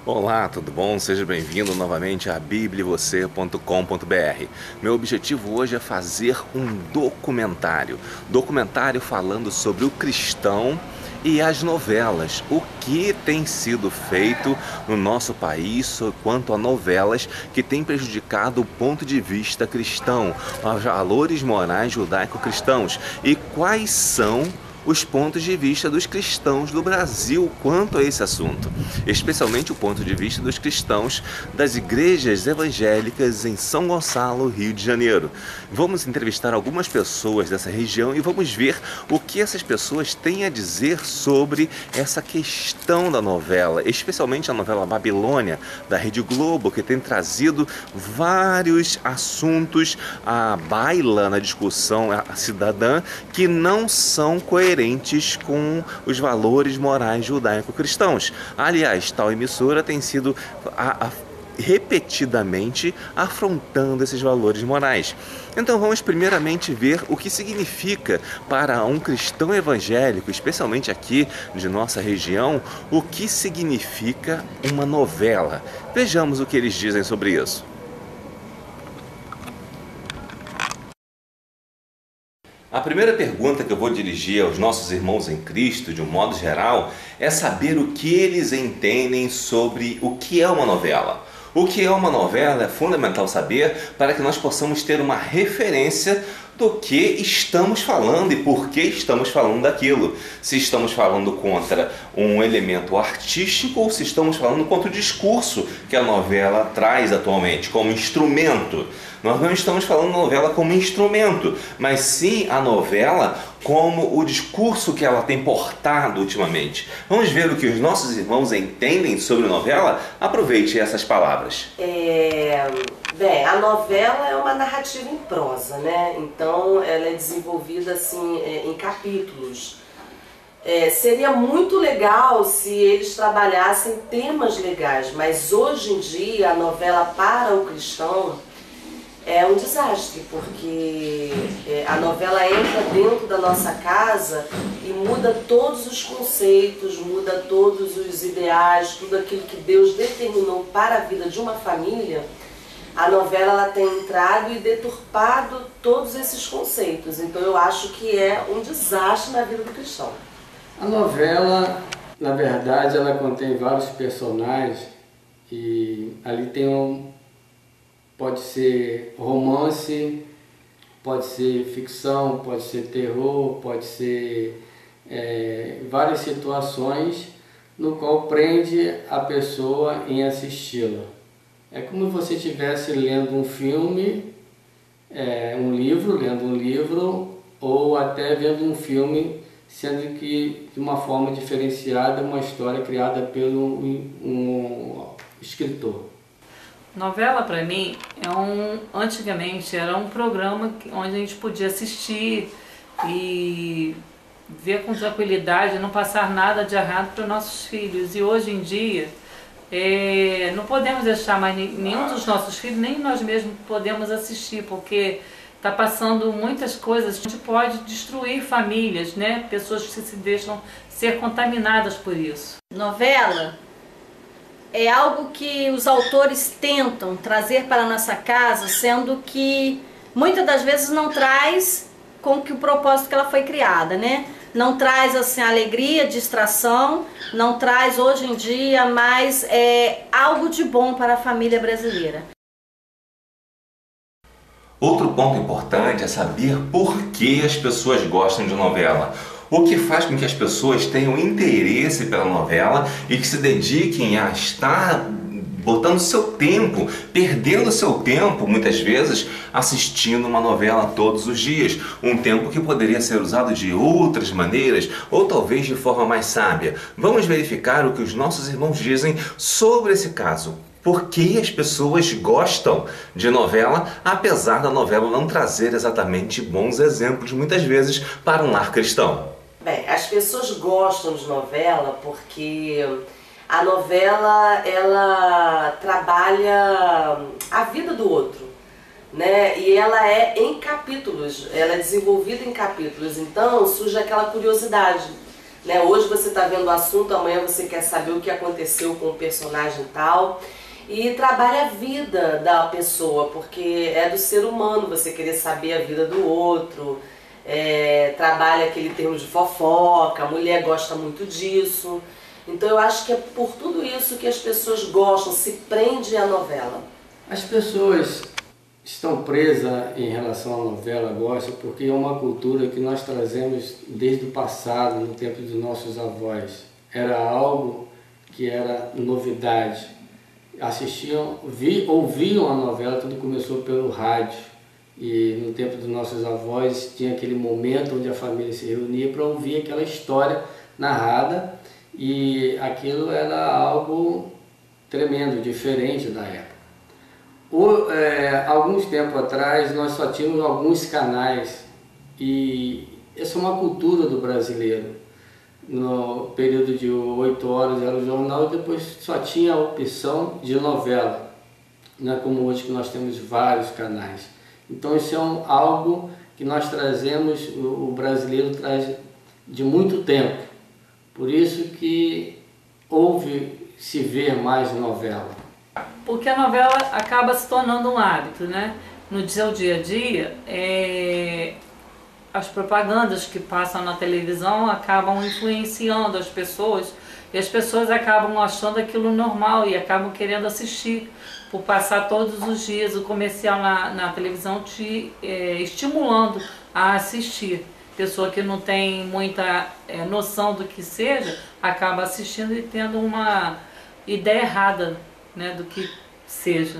Olá, tudo bom? Seja bem-vindo novamente a bibliavocê.com.br. Meu objetivo hoje é fazer um documentário falando sobre o cristão e as novelas, o que tem sido feito no nosso país quanto a novelas que têm prejudicado o ponto de vista cristão, os valores morais judaico-cristãos e quais são os pontos de vista dos cristãos do Brasil quanto a esse assunto, especialmente o ponto de vista dos cristãos das igrejas evangélicas em São Gonçalo, Rio de Janeiro. Vamos entrevistar algumas pessoas dessa região e vamos ver o que essas pessoas têm a dizer sobre essa questão da novela, especialmente a novela Babilônia, da Rede Globo, que tem trazido vários assuntos à baila na discussão cidadã que não são coerentes com os valores morais judaico-cristãos. Aliás, tal emissora tem sido repetidamente afrontando esses valores morais. Então vamos primeiramente ver o que significa para um cristão evangélico, especialmente aqui de nossa região, o que significa uma novela. Vejamos o que eles dizem sobre isso. A primeira pergunta que eu vou dirigir aos nossos irmãos em Cristo, de um modo geral, é saber o que eles entendem sobre o que é uma novela. O que é uma novela é fundamental saber para que nós possamos ter uma referência do que estamos falando e por que estamos falando daquilo. Se estamos falando contra um elemento artístico ou se estamos falando contra o discurso que a novela traz atualmente como instrumento. Nós não estamos falando da novela como instrumento, mas sim a novela como o discurso que ela tem portado ultimamente. Vamos ver o que os nossos irmãos entendem sobre a novela? Aproveite essas palavras. Bem, a novela é uma narrativa em prosa, né? Então ela é desenvolvida assim em capítulos. Seria muito legal se eles trabalhassem temas legais, mas hoje em dia a novela para o cristão é um desastre, porque a novela entra dentro da nossa casa e muda todos os conceitos, muda todos os ideais, tudo aquilo que Deus determinou para a vida de uma família. A novela ela tem entrado e deturpado todos esses conceitos, então eu acho que é um desastre na vida do cristão. A novela, na verdade, ela contém vários personagens e ali pode ser romance, pode ser ficção, pode ser terror, pode ser várias situações no qual prende a pessoa em assisti-la. É como se você estivesse lendo um filme, lendo um livro, ou até vendo um filme, sendo que de uma forma diferenciada, uma história criada pelo um escritor. Novela, para mim, antigamente era um programa onde a gente podia assistir e ver com tranquilidade, não passar nada de errado para os nossos filhos. E hoje em dia, não podemos deixar mais nenhum dos nossos filhos, nem nós mesmos podemos assistir, porque está passando muitas coisas que pode destruir famílias, né? Pessoas que se deixam ser contaminadas por isso. Novela é algo que os autores tentam trazer para a nossa casa, sendo que muitas das vezes não traz com que o propósito que ela foi criada, né? Não traz assim alegria, distração, não traz hoje em dia mais algo de bom para a família brasileira. Outro ponto importante é saber por que as pessoas gostam de novela. O que faz com que as pessoas tenham interesse pela novela e que se dediquem a estar botando seu tempo, perdendo seu tempo, muitas vezes, assistindo uma novela todos os dias. Um tempo que poderia ser usado de outras maneiras, ou talvez de forma mais sábia. Vamos verificar o que os nossos irmãos dizem sobre esse caso. Por que as pessoas gostam de novela, apesar da novela não trazer exatamente bons exemplos, muitas vezes, para um lar cristão? Bem, as pessoas gostam de novela porque a novela ela trabalha a vida do outro, né? E ela é em capítulos, ela é desenvolvida em capítulos, então surge aquela curiosidade. Né? Hoje você está vendo o assunto, amanhã você quer saber o que aconteceu com o personagem tal. E trabalha a vida da pessoa, porque é do ser humano você querer saber a vida do outro. Trabalha aquele termo de fofoca, a mulher gosta muito disso. Então eu acho que é por tudo isso que as pessoas gostam, se prendem à novela. As pessoas estão presas em relação à novela, gostam, porque é uma cultura que nós trazemos desde o passado, no tempo dos nossos avós. Era algo que era novidade. Assistiam, ouviam a novela, tudo começou pelo rádio. E no tempo dos nossos avós tinha aquele momento onde a família se reunia para ouvir aquela história narrada, e aquilo era algo tremendo, diferente da época. Alguns tempos atrás nós só tínhamos alguns canais, e essa é uma cultura do brasileiro. No período de 8 horas era o jornal e depois só tinha a opção de novela. Não é como hoje que nós temos vários canais. Então isso é algo que nós trazemos, o brasileiro traz de muito tempo. Por isso que se ver mais novela. Porque a novela acaba se tornando um hábito, né? No seu dia a dia, as propagandas que passam na televisão acabam influenciando as pessoas, e as pessoas acabam achando aquilo normal e acabam querendo assistir, por passar todos os dias o comercial na televisão te estimulando a assistir. Pessoa que não tem muita noção do que seja, acaba assistindo e tendo uma ideia errada, né, do que seja.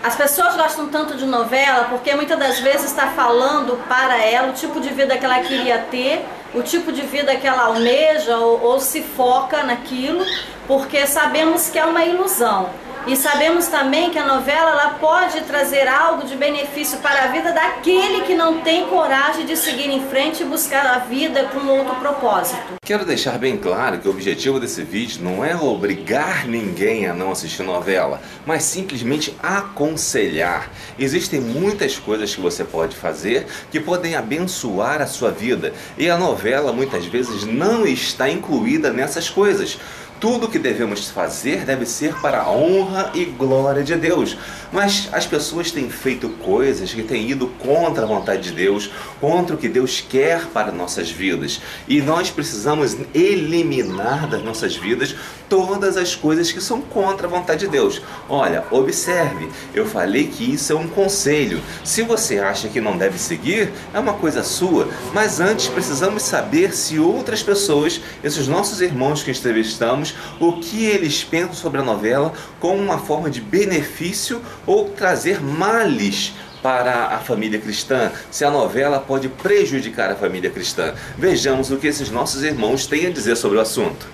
As pessoas gostam tanto de novela porque muitas das vezes está falando para ela o tipo de vida que ela queria ter, o tipo de vida que ela almeja ou se foca naquilo, porque sabemos que é uma ilusão. E sabemos também que a novela ela pode trazer algo de benefício para a vida daquele que não tem coragem de seguir em frente e buscar a vida com outro propósito. Quero deixar bem claro que o objetivo desse vídeo não é obrigar ninguém a não assistir novela, mas simplesmente aconselhar. Existem muitas coisas que você pode fazer que podem abençoar a sua vida, e a novela muitas vezes não está incluída nessas coisas. Tudo que devemos fazer deve ser para a honra e glória de Deus. Mas as pessoas têm feito coisas que têm ido contra a vontade de Deus, contra o que Deus quer para nossas vidas. E nós precisamos eliminar das nossas vidas todas as coisas que são contra a vontade de Deus. Olha, observe, eu falei que isso é um conselho. Se você acha que não deve seguir, é uma coisa sua. Mas antes precisamos saber se outras pessoas, esses nossos irmãos que entrevistamos, o que eles pensam sobre a novela como uma forma de benefício ou trazer males para a família cristã, se a novela pode prejudicar a família cristã. Vejamos o que esses nossos irmãos têm a dizer sobre o assunto.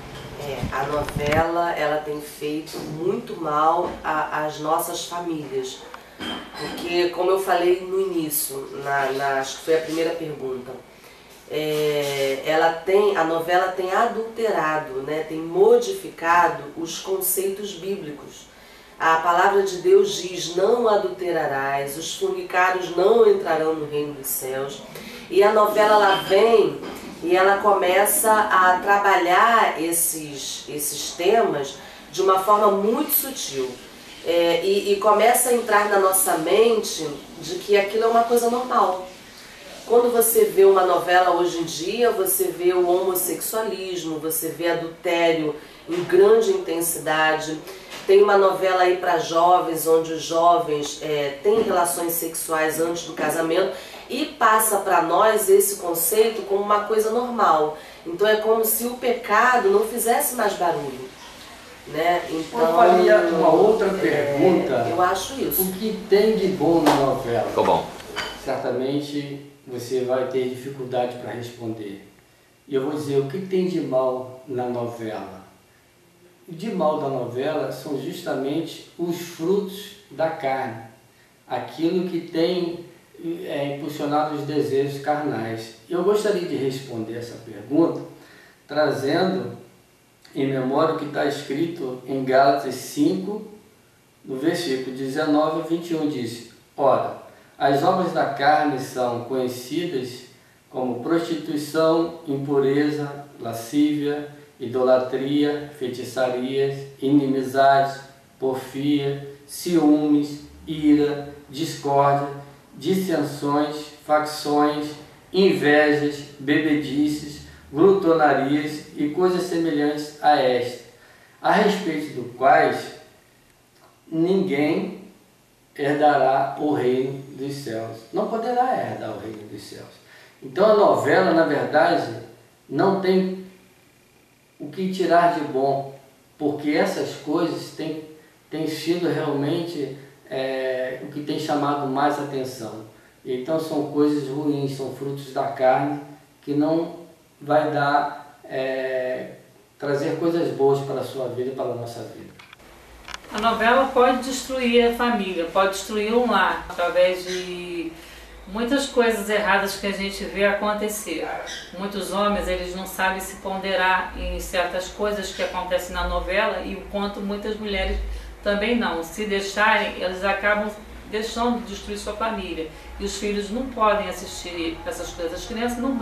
A novela ela tem feito muito mal às nossas famílias, porque, como eu falei no início, acho que foi a primeira pergunta, a novela tem adulterado, né, tem modificado os conceitos bíblicos. A palavra de Deus diz: não adulterarás, os fornicários não entrarão no reino dos céus. E a novela ela vem e ela começa a trabalhar esses temas de uma forma muito sutil. E começa a entrar na nossa mente de que aquilo é uma coisa normal. Quando você vê uma novela hoje em dia, você vê o homossexualismo, você vê adultério em grande intensidade. Tem uma novela aí para jovens, onde os jovens têm relações sexuais antes do casamento, e passa para nós esse conceito como uma coisa normal. Então é como se o pecado não fizesse mais barulho, né? Então, eu faria uma outra pergunta. Eu acho isso. O que tem de bom na novela? Ficou bom. Certamente você vai ter dificuldade para responder. E eu vou dizer o que tem de mal na novela. O de mal da novela são justamente os frutos da carne, aquilo que tem impulsionado os desejos carnais. Eu gostaria de responder essa pergunta trazendo em memória o que está escrito em Gálatas 5, no versículo 19 a 21, diz: ora, as obras da carne são conhecidas como prostituição, impureza, lascívia, idolatria, feitiçarias, inimizades, porfia, ciúmes, ira, discórdia, dissensões, facções, invejas, bebedices, glutonarias e coisas semelhantes a esta, a respeito do quais ninguém herdará o reino dos céus. Não poderá herdar o reino dos céus. Então a novela, na verdade, não tem o que tirar de bom, porque essas coisas têm sido realmente o que tem chamado mais atenção. Então são coisas ruins, são frutos da carne que não vai trazer coisas boas para a sua vida e para a nossa vida. A novela pode destruir a família, pode destruir um lar, através de muitas coisas erradas que a gente vê acontecer. Muitos homens, eles não sabem se ponderar em certas coisas que acontecem na novela, e o quanto muitas mulheres também não. Se deixarem, eles acabam deixando de destruir sua família. E os filhos não podem assistir essas coisas. As crianças não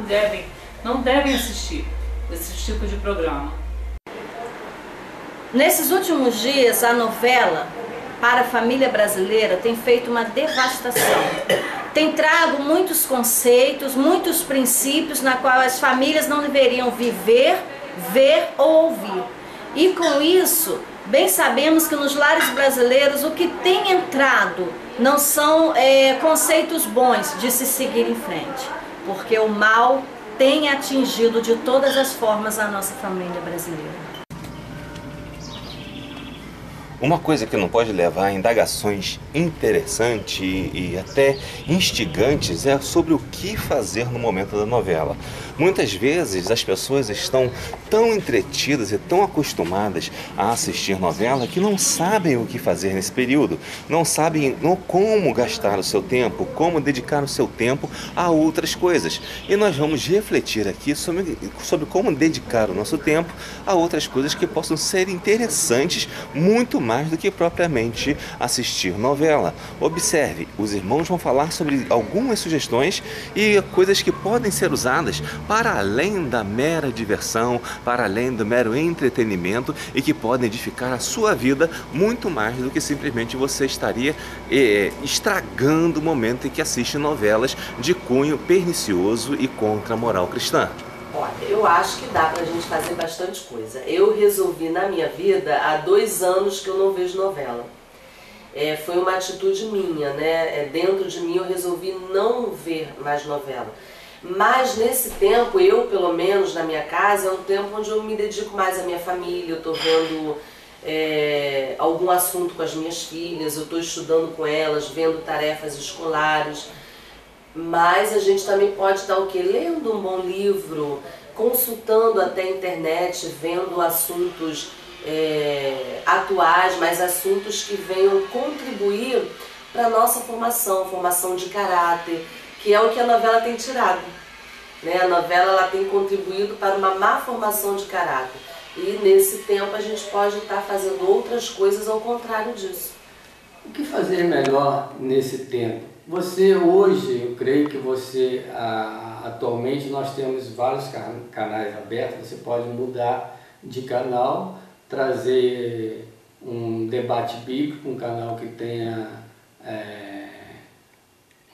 devem assistir esse tipo de programa. Nesses últimos dias, a novela para a família brasileira tem feito uma devastação. Tem trago muitos conceitos, muitos princípios na qual as famílias não deveriam viver, ver ou ouvir. E com isso, bem sabemos que nos lares brasileiros o que tem entrado não são conceitos bons de se seguir em frente, porque o mal tem atingido de todas as formas a nossa família brasileira. Uma coisa que não pode levar a indagações interessantes e até instigantes é sobre o que fazer no momento da novela. Muitas vezes as pessoas estão tão entretidas e tão acostumadas a assistir novela que não sabem o que fazer nesse período, não sabem como gastar o seu tempo, como dedicar o seu tempo a outras coisas. E nós vamos refletir aqui sobre como dedicar o nosso tempo a outras coisas que possam ser interessantes, muito mais do que propriamente assistir novela. Observe, os irmãos vão falar sobre algumas sugestões e coisas que podem ser usadas para além da mera diversão, para além do mero entretenimento, e que podem edificar a sua vida muito mais do que simplesmente você estaria estragando o momento em que assiste novelas de cunho pernicioso e contra a moral cristã. Olha, eu acho que dá pra gente fazer bastante coisa. Eu resolvi na minha vida, há 2 anos que eu não vejo novela. Foi uma atitude minha, né? Dentro de mim eu resolvi não ver mais novela. Mas nesse tempo, eu pelo menos na minha casa, é um tempo onde eu me dedico mais à minha família, eu estou vendo algum assunto com as minhas filhas, eu estou estudando com elas, vendo tarefas escolares. Mas a gente também pode estar o quê? Lendo um bom livro, consultando até a internet, vendo assuntos atuais, mas assuntos que venham contribuir para a nossa formação de caráter, que é o que a novela tem tirado. Né? A novela ela tem contribuído para uma má formação de caráter. E nesse tempo a gente pode estar fazendo outras coisas ao contrário disso. O que fazer melhor nesse tempo? Você hoje, eu creio que você, atualmente nós temos vários canais abertos, você pode mudar de canal, trazer um debate bíblico, um canal que tenha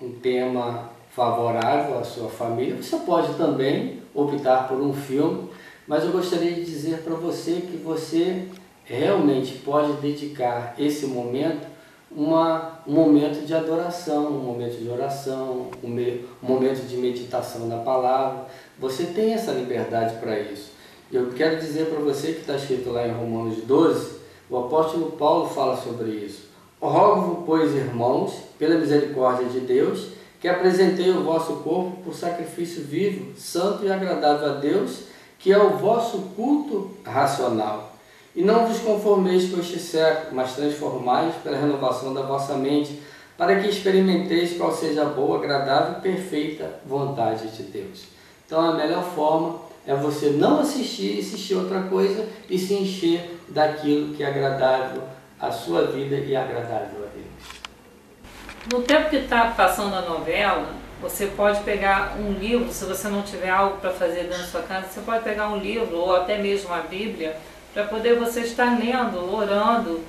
um tema favorável à sua família. Você pode também optar por um filme, mas eu gostaria de dizer para você que você realmente pode dedicar esse momento um momento de adoração, um momento de oração, um momento de meditação na palavra. Você tem essa liberdade para isso. Eu quero dizer para você que está escrito lá em Romanos 12, o apóstolo Paulo fala sobre isso. Rogo-vos, pois, irmãos, pela misericórdia de Deus, que apresentei o vosso corpo por sacrifício vivo, santo e agradável a Deus, que é o vosso culto racional. E não vos conformeis com este século, mas transformai-vos pela renovação da vossa mente, para que experimenteis qual seja a boa, agradável e perfeita vontade de Deus. Então a melhor forma é você não assistir outra coisa e se encher daquilo que é agradável à sua vida e agradável a Deus. No tempo que está passando a novela, Você pode pegar um livro, se você não tiver algo para fazer dentro da sua casa, você pode pegar um livro ou até mesmo a Bíblia, para poder você estar lendo, orando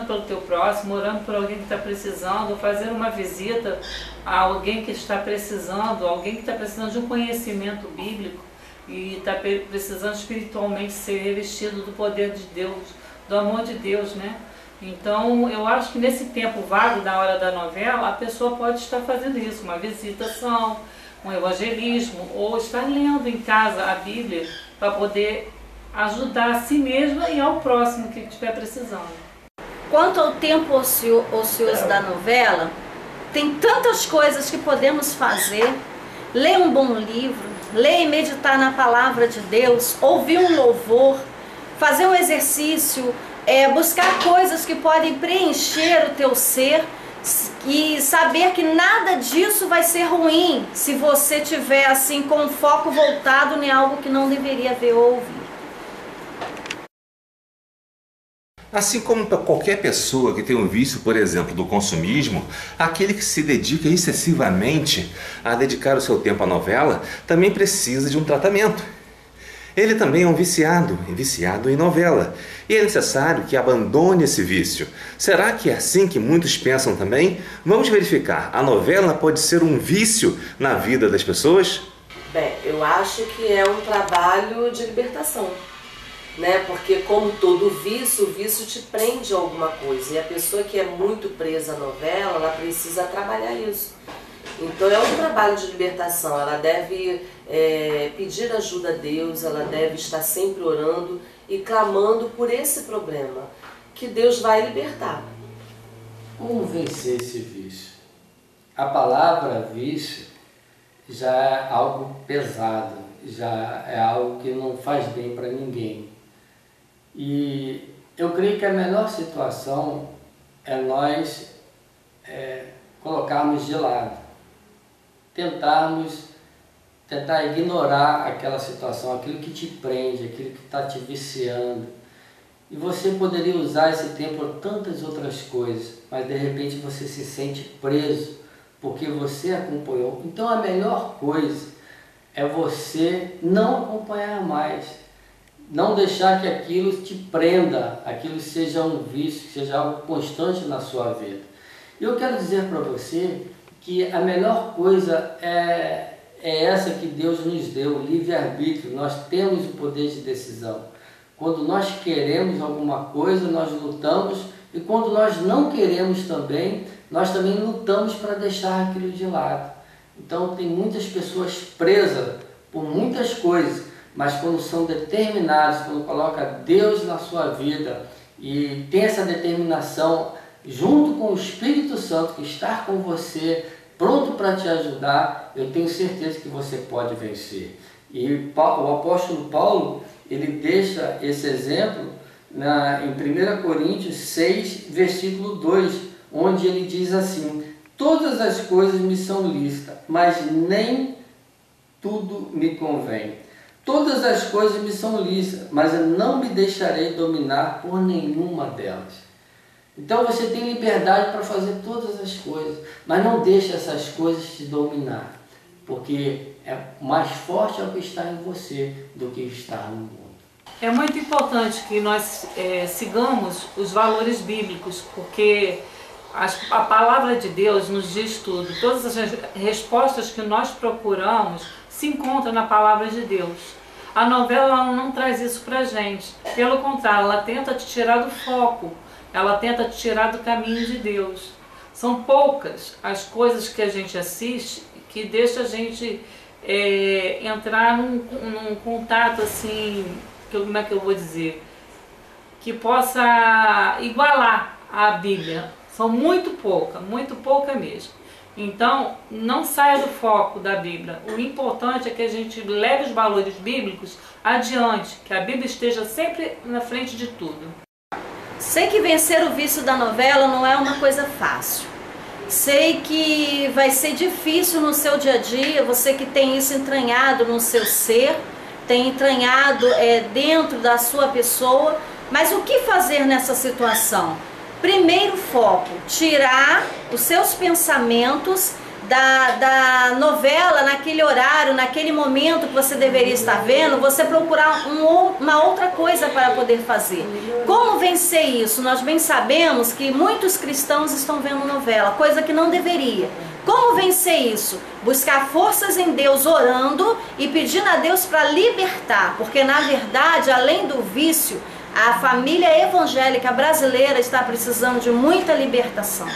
pelo teu próximo, orando por alguém que está precisando, fazer uma visita a alguém que está precisando, alguém que está precisando de um conhecimento bíblico e está precisando espiritualmente ser revestido do poder de Deus, do amor de Deus, né? Então, eu acho que nesse tempo vago da hora da novela, a pessoa pode estar fazendo isso, uma visitação, um evangelismo, ou estar lendo em casa a Bíblia para poder ajudar a si mesma e ao próximo que estiver precisando. Quanto ao tempo ocioso da novela, tem tantas coisas que podemos fazer. Ler um bom livro, ler e meditar na palavra de Deus, ouvir um louvor, fazer um exercício, buscar coisas que podem preencher o teu ser e saber que nada disso vai ser ruim se você tiver assim com o foco voltado em algo que não deveria ver ou ouvir. Assim como para qualquer pessoa que tem um vício, por exemplo, do consumismo, aquele que se dedica excessivamente a dedicar o seu tempo à novela também precisa de um tratamento. Ele também é um viciado em novela, e é necessário que abandone esse vício. Será que é assim que muitos pensam também? Vamos verificar, a novela pode ser um vício na vida das pessoas? Bem, eu acho que é um trabalho de libertação, né? Porque como todo vício, o vício te prende a alguma coisa, e a pessoa que é muito presa à novela, ela precisa trabalhar isso. Então é um trabalho de libertação, ela deve pedir ajuda a Deus, ela deve estar sempre orando e clamando por esse problema, que Deus vai libertar. Como vencer esse vício? A palavra vício já é algo pesado, já é algo que não faz bem para ninguém. E eu creio que a melhor situação é nós colocarmos de lado, tentar ignorar aquela situação, aquilo que te prende, aquilo que está te viciando. E você poderia usar esse tempo para tantas outras coisas, mas de repente você se sente preso porque você acompanhou. Então a melhor coisa é você não acompanhar mais, não deixar que aquilo te prenda, aquilo seja um vício, que seja algo constante na sua vida. E eu quero dizer para você que a melhor coisa é essa que Deus nos deu, o livre-arbítrio. Nós temos o poder de decisão. Quando nós queremos alguma coisa, nós lutamos, e quando nós não queremos também, nós também lutamos para deixar aquilo de lado. Então tem muitas pessoas presas por muitas coisas, mas quando são determinados, quando coloca Deus na sua vida e tem essa determinação junto com o Espírito Santo que está com você, pronto para te ajudar, eu tenho certeza que você pode vencer. E o apóstolo Paulo, ele deixa esse exemplo em 1 Coríntios 6, versículo 2, onde ele diz assim: todas as coisas me são lícitas, mas nem tudo me convém. Todas as coisas me são lícitas, mas eu não me deixarei dominar por nenhuma delas. Então você tem liberdade para fazer todas as coisas, mas não deixe essas coisas te dominar, porque mais forte é o que está em você do que está no mundo. É muito importante que nós sigamos os valores bíblicos, porque a palavra de Deus nos diz tudo. Todas as respostas que nós procuramos se encontram na palavra de Deus. A novela ela não traz isso pra gente. Pelo contrário, ela tenta te tirar do foco. Ela tenta te tirar do caminho de Deus. São poucas as coisas que a gente assiste que deixa a gente entrar num contato assim, como é que eu vou dizer, que possa igualar a Bíblia. São muito pouca mesmo. Então, não saia do foco da Bíblia. O importante é que a gente leve os valores bíblicos adiante, que a Bíblia esteja sempre na frente de tudo. Sei que vencer o vício da novela não é uma coisa fácil. Sei que vai ser difícil no seu dia a dia, você que tem isso entranhado no seu ser, tem entranhado dentro da sua pessoa, mas o que fazer nessa situação? Primeiro foco, tirar os seus pensamentos da novela naquele horário, naquele momento que você deveria estar vendo, você procurar uma outra coisa para poder fazer. Como vencer isso? Nós bem sabemos que muitos cristãos estão vendo novela, coisa que não deveria. Como vencer isso? Buscar forças em Deus orando e pedindo a Deus para libertar, porque na verdade, além do vício, a família evangélica brasileira está precisando de muita libertação.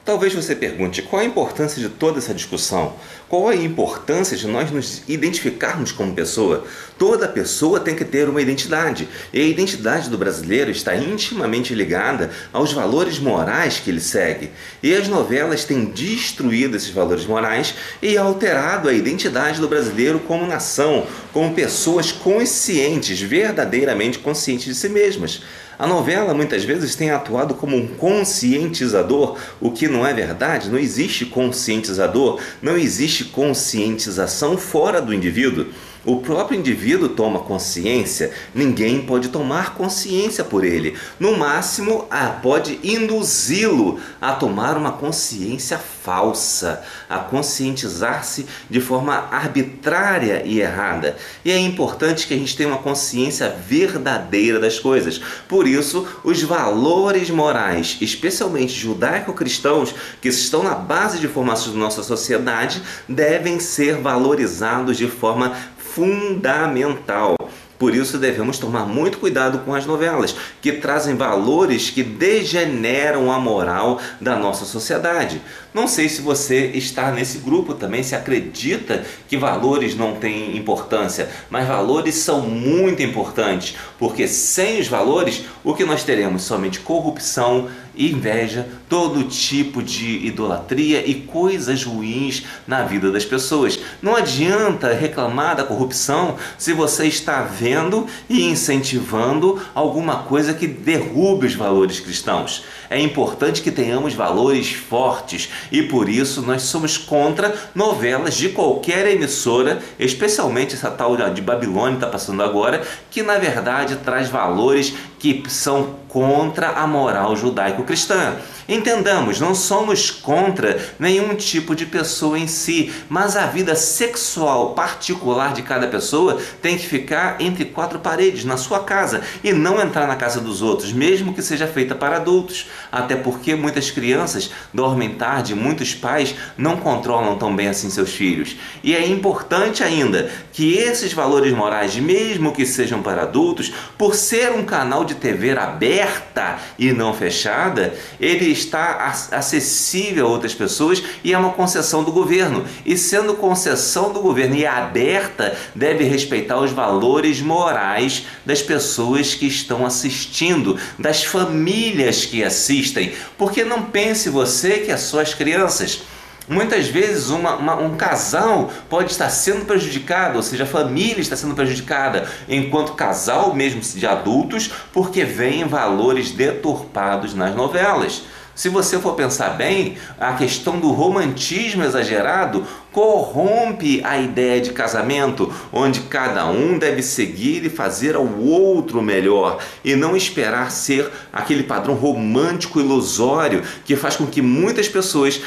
Talvez você pergunte qual a importância de toda essa discussão, qual a importância de nós nos identificarmos como pessoa. Toda pessoa tem que ter uma identidade, e a identidade do brasileiro está intimamente ligada aos valores morais que ele segue. E as novelas têm destruído esses valores morais e alterado a identidade do brasileiro como nação, como pessoas conscientes, verdadeiramente conscientes de si mesmas. A novela muitas vezes tem atuado como um conscientizador, o que não é verdade. Não existe conscientizador, não existe conscientização fora do indivíduo. O próprio indivíduo toma consciência, ninguém pode tomar consciência por ele. No máximo, pode induzi-lo a tomar uma consciência falsa, a conscientizar-se de forma arbitrária e errada. E é importante que a gente tenha uma consciência verdadeira das coisas. Por isso, os valores morais, especialmente judaico-cristãos, que estão na base de formação da nossa sociedade, devem ser valorizados de forma fundamental. Por isso devemos tomar muito cuidado com as novelas, que trazem valores que degeneram a moral da nossa sociedade. Não sei se você está nesse grupo também, se acredita que valores não têm importância, mas valores são muito importantes, porque sem os valores, o que nós teremos? Somente corrupção, inveja, todo tipo de idolatria e coisas ruins na vida das pessoas. Não adianta reclamar da corrupção se você está vendo e incentivando alguma coisa que derrube os valores cristãos. É importante que tenhamos valores fortes e por isso nós somos contra novelas de qualquer emissora, especialmente essa tal de Babilônia está passando agora, que na verdade traz valores que são contra a moral judaico-cristã. Entendamos, não somos contra nenhum tipo de pessoa em si, mas a vida sexual particular de cada pessoa tem que ficar entre quatro paredes, na sua casa, e não entrar na casa dos outros, mesmo que seja feita para adultos. Até porque muitas crianças dormem tarde, muitos pais não controlam tão bem assim seus filhos. E é importante ainda que esses valores morais, mesmo que sejam para adultos, por ser um canal de TV aberta e não fechada, ele está acessível a outras pessoas e é uma concessão do governo. E sendo concessão do governo e aberta, deve respeitar os valores morais das pessoas que estão assistindo, das famílias que assistem. Porque não pense você que é só as crianças. Muitas vezes um casal pode estar sendo prejudicado, ou seja, a família está sendo prejudicada, enquanto casal mesmo de adultos, porque vêm valores deturpados nas novelas. Se você for pensar bem, a questão do romantismo exagerado corrompe a ideia de casamento, onde cada um deve seguir e fazer ao outro melhor, e não esperar ser aquele padrão romântico ilusório que faz com que muitas pessoas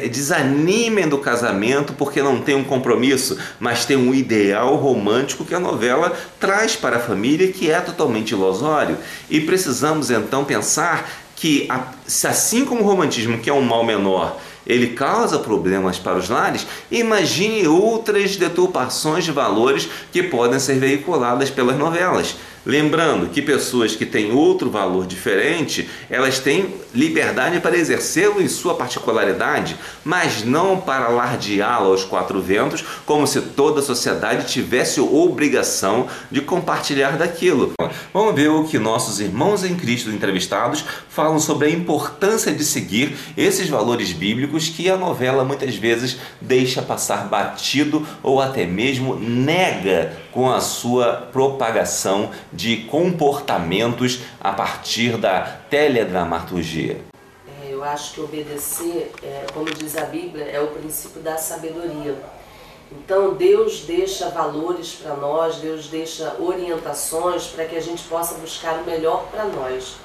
desanimem do casamento porque não tem um compromisso, mas tem um ideal romântico que a novela traz para a família, que é totalmente ilusório. E precisamos então pensar que, assim como o romantismo, que é um mal menor, ele causa problemas para os lares, imagine outras deturpações de valores que podem ser veiculadas pelas novelas. Lembrando que pessoas que têm outro valor diferente, elas têm liberdade para exercê-lo em sua particularidade, mas não para alardeá-lo aos quatro ventos, como se toda a sociedade tivesse obrigação de compartilhar daquilo. Vamos ver o que nossos irmãos em Cristo entrevistados falam sobre a importância de seguir esses valores bíblicos que a novela muitas vezes deixa passar batido ou até mesmo nega com a sua propagação de comportamentos a partir da teledramaturgia. Eu acho que obedecer, como diz a Bíblia, é o princípio da sabedoria. Então Deus deixa valores para nós, Deus deixa orientações para que a gente possa buscar o melhor para nós.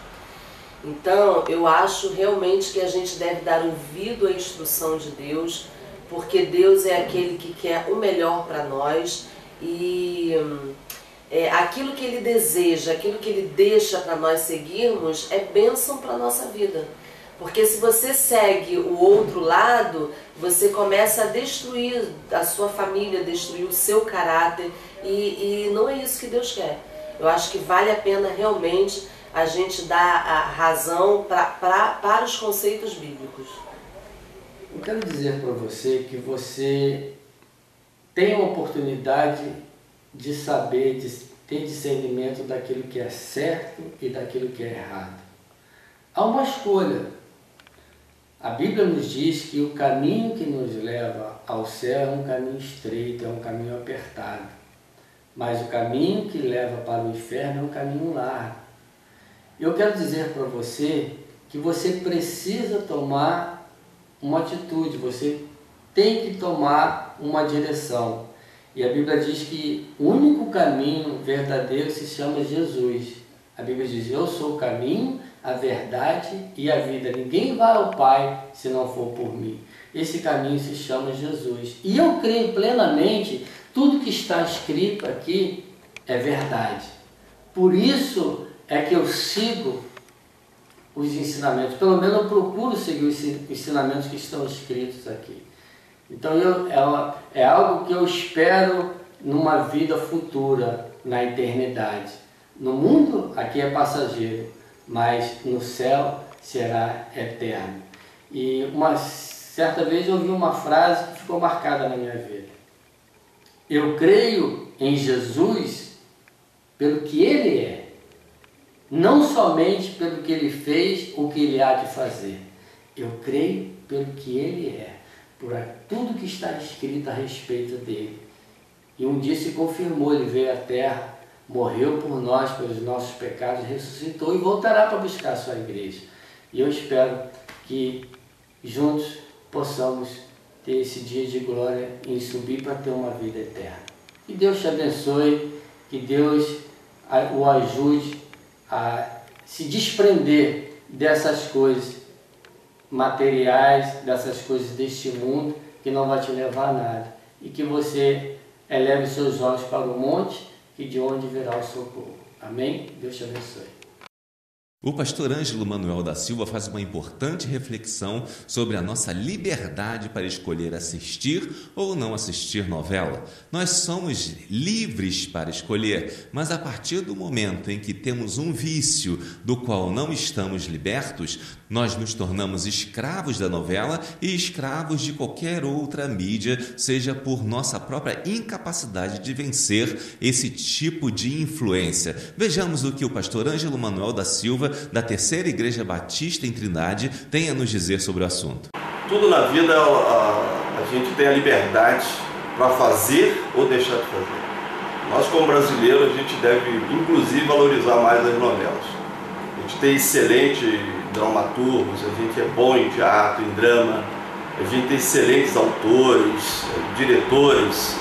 Então, eu acho realmente que a gente deve dar ouvido à instrução de Deus, porque Deus é aquele que quer o melhor para nós e aquilo que Ele deseja, aquilo que Ele deixa para nós seguirmos é bênção para a nossa vida. Porque se você segue o outro lado, você começa a destruir a sua família, destruir o seu caráter e não é isso que Deus quer. Eu acho que vale a pena realmente a gente dar a razão para os conceitos bíblicos. Eu quero dizer para você que você tem a oportunidade de saber, de ter discernimento daquilo que é certo e daquilo que é errado. Há uma escolha. A Bíblia nos diz que o caminho que nos leva ao céu é um caminho estreito, é um caminho apertado. Mas o caminho que leva para o inferno é um caminho largo. Eu quero dizer para você que você precisa tomar uma atitude, você tem que tomar uma direção. E a Bíblia diz que o único caminho verdadeiro se chama Jesus. A Bíblia diz, eu sou o caminho, a verdade e a vida. Ninguém vai ao Pai se não for por mim. Esse caminho se chama Jesus. E eu creio plenamente, tudo que está escrito aqui é verdade. Por isso é que eu sigo os ensinamentos. Pelo menos eu procuro seguir os ensinamentos que estão escritos aqui. Então é algo que eu espero numa vida futura, na eternidade. No mundo, aqui é passageiro, mas no céu será eterno. E uma certa vez eu ouvi uma frase que ficou marcada na minha vida. Eu creio em Jesus pelo que Ele é, não somente pelo que Ele fez ou que Ele há de fazer. Eu creio pelo que Ele é, por tudo que está escrito a respeito dele. E um dia se confirmou, Ele veio à terra, morreu por nós, pelos nossos pecados, ressuscitou e voltará para buscar a sua igreja. E eu espero que juntos possamos ter esse dia de glória em subir para ter uma vida eterna. Que Deus te abençoe, que Deus o ajude a se desprender dessas coisas materiais, dessas coisas deste mundo, que não vai te levar a nada. E que você eleve seus olhos para o monte, e de onde virá o socorro. Amém? Deus te abençoe. O pastor Ângelo Manuel da Silva faz uma importante reflexão sobre a nossa liberdade para escolher assistir ou não assistir novela. Nós somos livres para escolher, mas a partir do momento em que temos um vício do qual não estamos libertos, nós nos tornamos escravos da novela e escravos de qualquer outra mídia, seja por nossa própria incapacidade de vencer esse tipo de influência. Vejamos o que o pastor Ângelo Manuel da Silva, da Terceira Igreja Batista em Trindade, tem a nos dizer sobre o assunto. Tudo na vida a gente tem a liberdade para fazer ou deixar de fazer. Nós, como brasileiros, a gente deve, inclusive, valorizar mais as novelas. A gente tem excelentes dramaturgos, a gente é bom em teatro, em drama, a gente tem excelentes autores, diretores.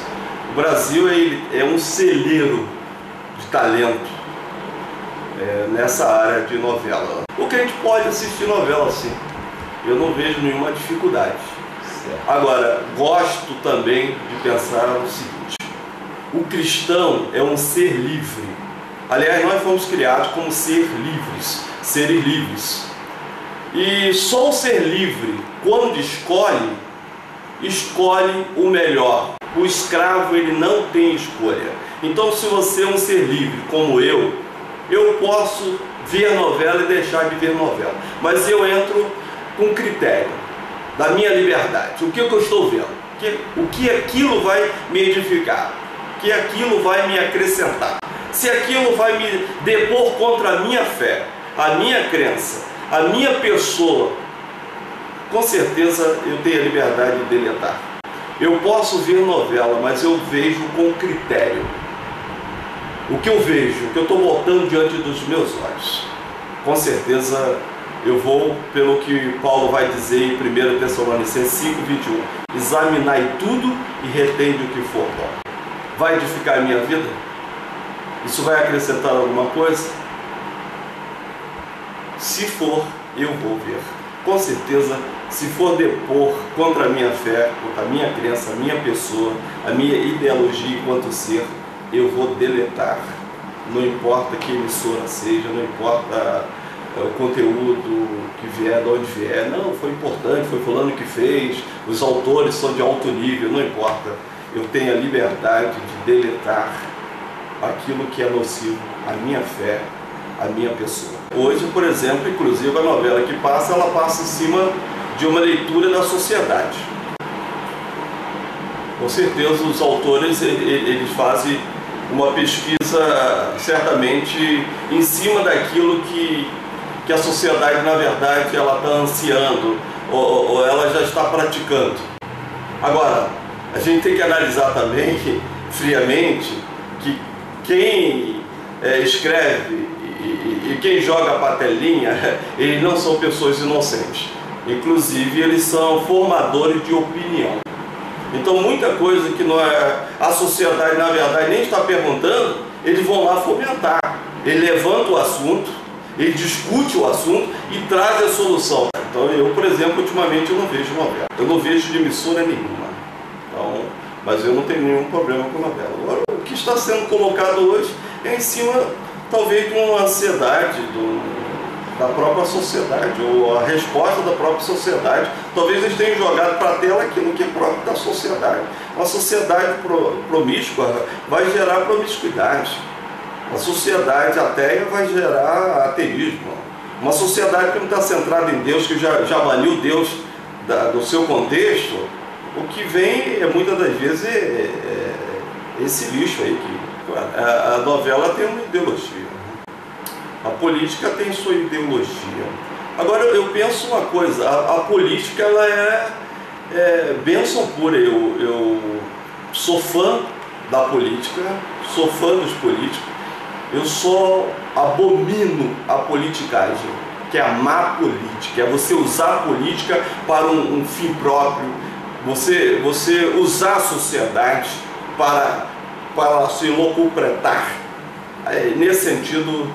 O Brasil é um celeiro de talento nessa área de novela. O que a gente pode assistir novela, sim. Eu não vejo nenhuma dificuldade. Certo. Agora, gosto também de pensar o seguinte: o cristão é um ser livre. Aliás, nós fomos criados como seres livres. E só o ser livre, quando escolhe o melhor. O escravo, ele não tem escolha. Então, se você é um ser livre como eu posso ver novela e deixar de ver novela. Mas eu entro com critério da minha liberdade. O que eu estou vendo? O que aquilo vai me edificar? O que aquilo vai me acrescentar? Se aquilo vai me depor contra a minha fé, a minha crença, a minha pessoa, com certeza eu tenho a liberdade de deletar. Eu posso ver novela, mas eu vejo com critério. O que eu vejo, o que eu estou botando diante dos meus olhos. Com certeza eu vou pelo que Paulo vai dizer em 1 Tessalonicenses 5:21. Examinai tudo e retende o que for bom. Vai edificar a minha vida? Isso vai acrescentar alguma coisa? Se for, eu vou ver. Com certeza, se for depor contra a minha fé, contra a minha crença, a minha pessoa, a minha ideologia enquanto ser, eu vou deletar. Não importa que emissora seja, não importa o conteúdo que vier, de onde vier. Não, foi importante, foi fulano que fez, os autores são de alto nível, não importa. Eu tenho a liberdade de deletar aquilo que é nocivo à minha fé, à minha pessoa. Hoje, por exemplo, inclusive a novela que passa, ela passa em cima de uma leitura da sociedade. Com certeza os autores, eles fazem uma pesquisa certamente em cima daquilo que a sociedade, na verdade, ela está ansiando ou ela já está praticando. Agora, a gente tem que analisar também, friamente, que quem escreve e quem joga a patelinha, eles não são pessoas inocentes. Inclusive, eles são formadores de opinião. Então, muita coisa que não é, a sociedade, na verdade, nem está perguntando, eles vão lá fomentar. Ele levanta o assunto, ele discute o assunto e traz a solução. Então, eu, por exemplo, ultimamente eu não vejo novela. Eu não vejo de emissora nenhuma. Então, mas eu não tenho nenhum problema com novela. Agora, o que está sendo colocado hoje é em cima, talvez, de uma ansiedade da própria sociedade, ou a resposta da própria sociedade. Talvez eles tenham jogado para a tela aquilo que é próprio da sociedade. Uma sociedade promíscua vai gerar promiscuidade. Uma sociedade ateia vai gerar ateísmo. Uma sociedade que não está centrada em Deus, que já baniu Deus do seu contexto, o que vem muitas das vezes esse lixo aí. A novela tem uma ideologia. A política tem sua ideologia. Agora, eu penso uma coisa, a política ela é bênção pura. Eu sou fã da política, sou fã dos políticos, eu só abomino a politicagem, que é a má política, é você usar a política para um fim próprio, você usar a sociedade para se locupletar. Nesse sentido,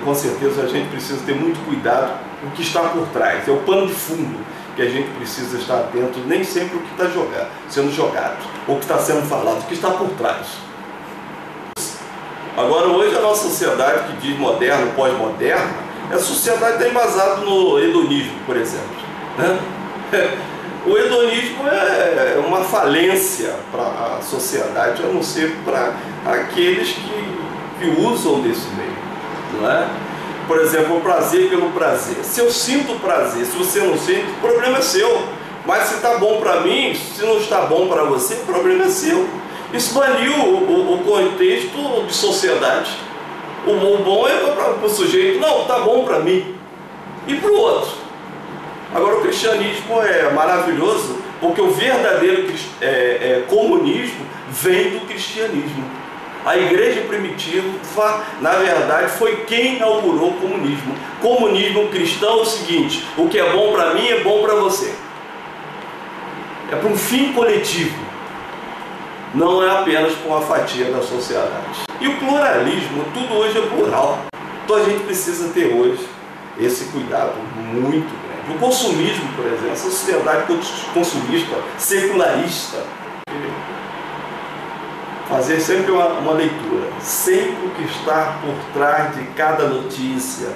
com certeza a gente precisa ter muito cuidado com o que está por trás, é o pano de fundo que a gente precisa estar atento, nem sempre o que está sendo jogado, ou o que está sendo falado, o que está por trás. Agora, hoje a nossa sociedade que diz moderna, pós-moderna, a sociedade está embasada no hedonismo, por exemplo, né? O hedonismo é uma falência para a sociedade, a não ser para aqueles que usam desse meio, não é? Por exemplo, o prazer pelo prazer. Se eu sinto prazer, se você não sente, o problema é seu. Mas se está bom para mim, se não está bom para você, o problema é seu. Isso baniu o contexto de sociedade. O bom é para o sujeito, não, está bom para mim. E para o outro. Agora, o cristianismo é maravilhoso, porque o verdadeiro comunismo vem do cristianismo. A igreja primitiva, na verdade, foi quem inaugurou o comunismo. Comunismo cristão é o seguinte: o que é bom para mim é bom para você. É para um fim coletivo. Não é apenas para uma fatia da sociedade. E o pluralismo, tudo hoje é plural. Então a gente precisa ter hoje esse cuidado muito grande. O consumismo, por exemplo, essa sociedade consumista, secularista, fazer sempre uma leitura, sempre o que está por trás de cada notícia,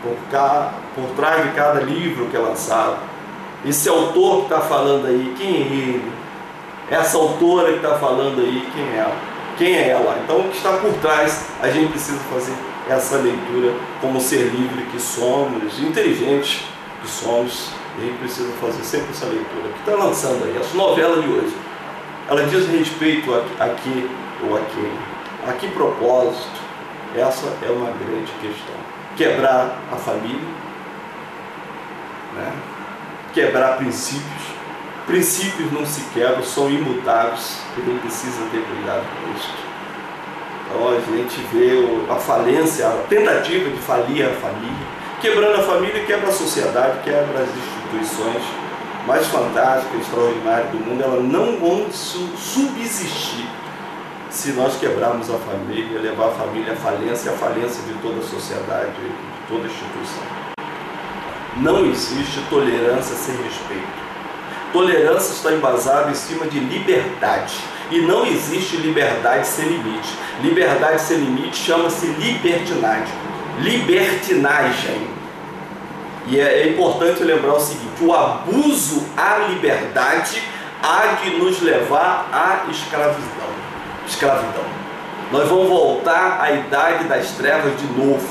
por trás de cada livro que é lançado. Esse autor que está falando aí, quem é ele? Essa autora que está falando aí, quem é ela? Quem é ela? Então, o que está por trás, a gente precisa fazer essa leitura como ser livre que somos, inteligentes que somos, e a gente precisa fazer sempre essa leitura. O que está lançando aí? Essa novela de hoje, ela diz respeito a que ou aquele, a que propósito? Essa é uma grande questão. Quebrar a família, né? Quebrar princípios. Princípios não se quebram, são imutáveis, e a gente precisa ter cuidado com isso. Então a gente vê a falência, a tentativa de falir a família. Quebrando a família, quebra a sociedade, quebra as instituições mais fantásticas, extraordinárias do mundo. Elas não vão subsistir se nós quebrarmos a família, levar a família à falência e a falência de toda a sociedade, de toda a instituição. Não existe tolerância sem respeito. Tolerância está embasada em cima de liberdade. E não existe liberdade sem limite. Liberdade sem limite chama-se libertinagem. Libertinagem. E é importante lembrar o seguinte: o abuso à liberdade há de nos levar à escravidão. Nós vamos voltar à idade das trevas de novo.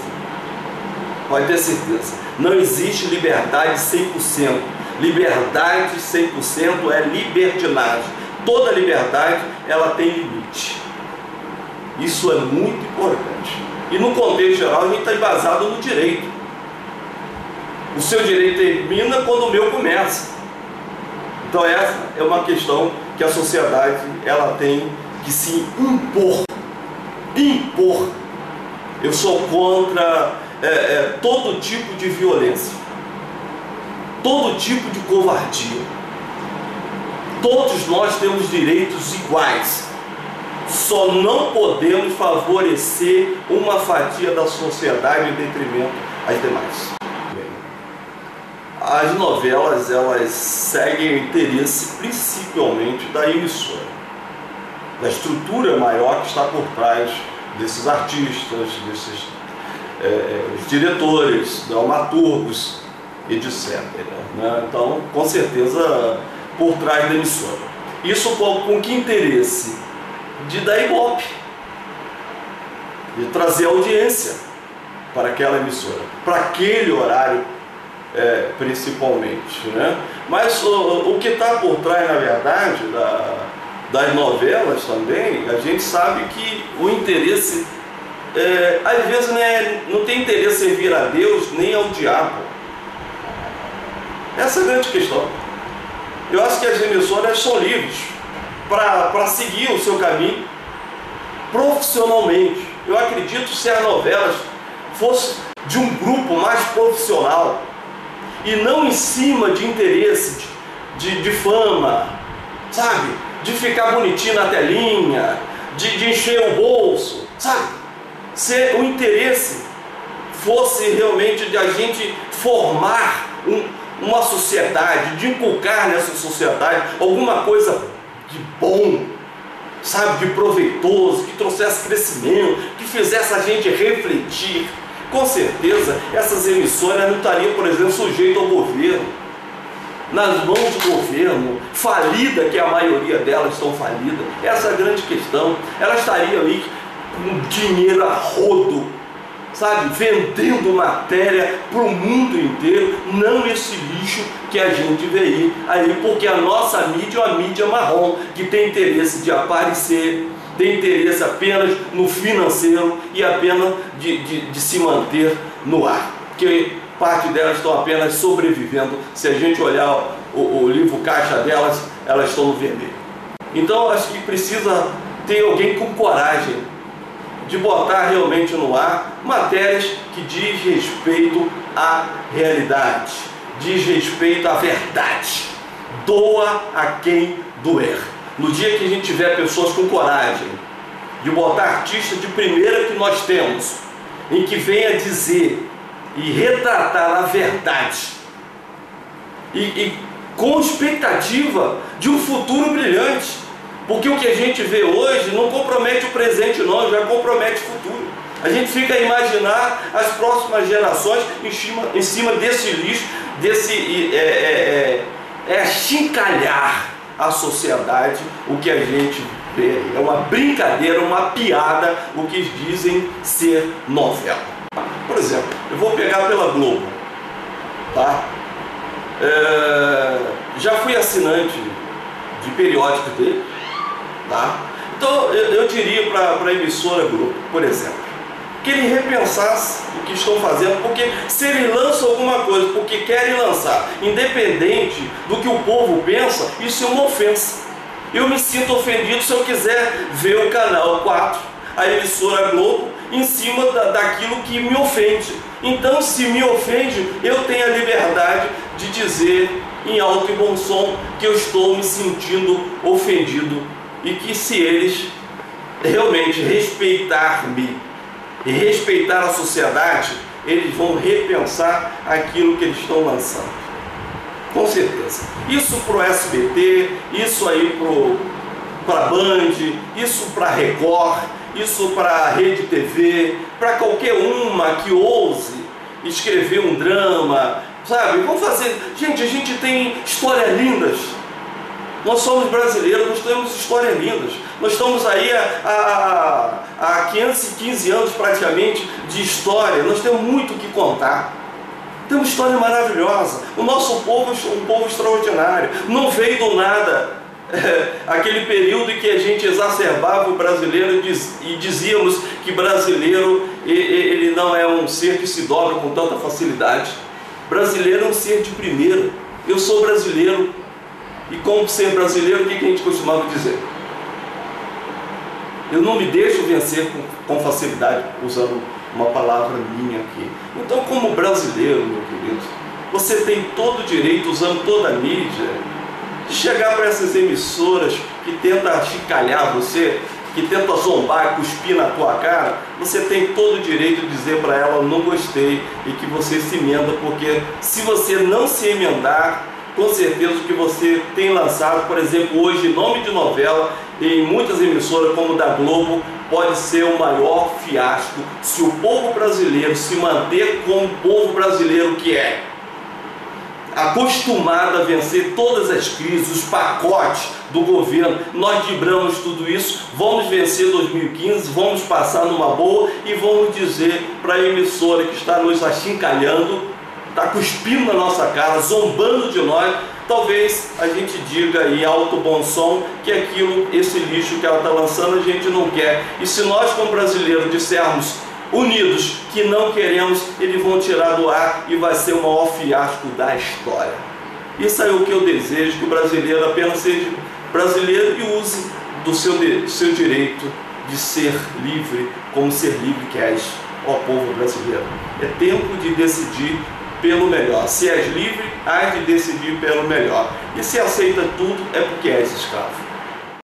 Pode ter certeza. Não existe liberdade 100%. Liberdade 100% é libertinagem. Toda liberdade, ela tem limite. Isso é muito importante. E no contexto geral, a gente está embasado no direito. O seu direito termina quando o meu começa. Então essa é uma questão que a sociedade ela tem que se impor. Impor. Eu sou contra todo tipo de violência, todo tipo de covardia. Todos nós temos direitos iguais. Só não podemos favorecer uma fatia da sociedade em detrimento às demais. As novelas, elas seguem o interesse principalmente da emissora, da estrutura maior que está por trás desses artistas, desses diretores, dramaturgos, etc. Né? Então, com certeza, por trás da emissora. Isso com que interesse? De dar ibope, de trazer audiência para aquela emissora, para aquele horário principalmente, né? Mas o que está por trás, na verdade, das novelas também, a gente sabe que o interesse, às vezes, não tem interesse em servir a Deus nem ao diabo. Essa é a grande questão. Eu acho que as emissoras são livres para seguir o seu caminho profissionalmente. Eu acredito que se as novelas fossem de um grupo mais profissional e não em cima de interesse, de fama, sabe? De ficar bonitinho na telinha, de encher o bolso, sabe? Se o interesse fosse realmente de a gente formar uma sociedade, de inculcar nessa sociedade alguma coisa de bom, sabe, de proveitoso, que trouxesse crescimento, que fizesse a gente refletir, com certeza essas emissoras não estariam, por exemplo, sujeitas ao governo, nas mãos do governo, falida, que a maioria delas estão falidas. Essa é a grande questão. Elas estariam aí com dinheiro a rodo, sabe, vendendo matéria para o mundo inteiro, não esse lixo que a gente vê aí, porque a nossa mídia é uma mídia marrom, que tem interesse de aparecer, tem interesse apenas no financeiro e apenas de se manter no ar, porque parte delas estão apenas sobrevivendo. Se a gente olhar o livro caixa delas, elas estão no vermelho. Então acho que precisa ter alguém com coragem de botar realmente no ar matérias que diz respeito à realidade, diz respeito à verdade. Doa a quem doer. No dia que a gente tiver pessoas com coragem de botar artistas de primeira que nós temos, em que venha dizer e retratar a verdade, e com expectativa de um futuro brilhante. Porque o que a gente vê hoje não compromete o presente não, já compromete o futuro. A gente fica a imaginar as próximas gerações em cima desse lixo, achincalhar a sociedade, o que a gente vê. É uma brincadeira, uma piada, o que dizem ser novela. Por exemplo, eu vou pegar pela Globo, tá? Já fui assinante de periódico dele. Tá? Então eu diria para a emissora Globo, por exemplo, que ele repensasse o que estão fazendo, porque se ele lança alguma coisa porque querem lançar, independente do que o povo pensa, isso é uma ofensa. Eu me sinto ofendido se eu quiser ver o canal 4, a emissora Globo, em cima daquilo que me ofende. Então, se me ofende, eu tenho a liberdade de dizer em alto e bom som que eu estou me sentindo ofendido, e que se eles realmente respeitar-me e respeitar a sociedade, eles vão repensar aquilo que eles estão lançando. Com certeza. Isso para o SBT, isso aí para a Band, isso para a Record, isso para a Rede TV, para qualquer uma que ouse escrever um drama, sabe? Vamos fazer. Gente, a gente tem histórias lindas. Nós somos brasileiros, nós temos histórias lindas. Nós estamos aí há 515 anos praticamente de história. Nós temos muito o que contar. Temos história maravilhosa. O nosso povo é um povo extraordinário. Não veio do nada aquele período em que a gente exacerbava o brasileiro e dizíamos que brasileiro ele não é um ser que se dobra com tanta facilidade. Brasileiro é um ser de primeira. Eu sou brasileiro. E como ser brasileiro, o que a gente costumava dizer? Eu não me deixo vencer com facilidade, usando uma palavra minha aqui. Então, como brasileiro, meu querido, você tem todo o direito, usando toda a mídia, de chegar para essas emissoras que tentam achicalhar você, que tentam zombar, cuspir na tua cara. Você tem todo o direito de dizer para ela, não gostei, e que você se emenda, porque se você não se emendar, com certeza o que você tem lançado, por exemplo, hoje, nome de novela, em muitas emissoras como da Globo, pode ser o maior fiasco se o povo brasileiro se manter como o povo brasileiro que é, acostumado a vencer todas as crises, os pacotes do governo. Nós vibramos tudo isso, vamos vencer 2015, vamos passar numa boa e vamos dizer para a emissora que está nos achincalhando, está cuspindo na nossa cara, zombando de nós, talvez a gente diga em alto bom som que aquilo, esse lixo que ela está lançando, a gente não quer. E se nós, como brasileiros, dissermos unidos que não queremos, eles vão tirar do ar e vai ser o maior fiasco da história. Isso é o que eu desejo, que o brasileiro apenas seja brasileiro e use do seu direito de ser livre, como ser livre que és, ó povo brasileiro. É tempo de decidir pelo melhor. Se és livre, hás de decidir pelo melhor. E se aceita tudo, é porque és escravo.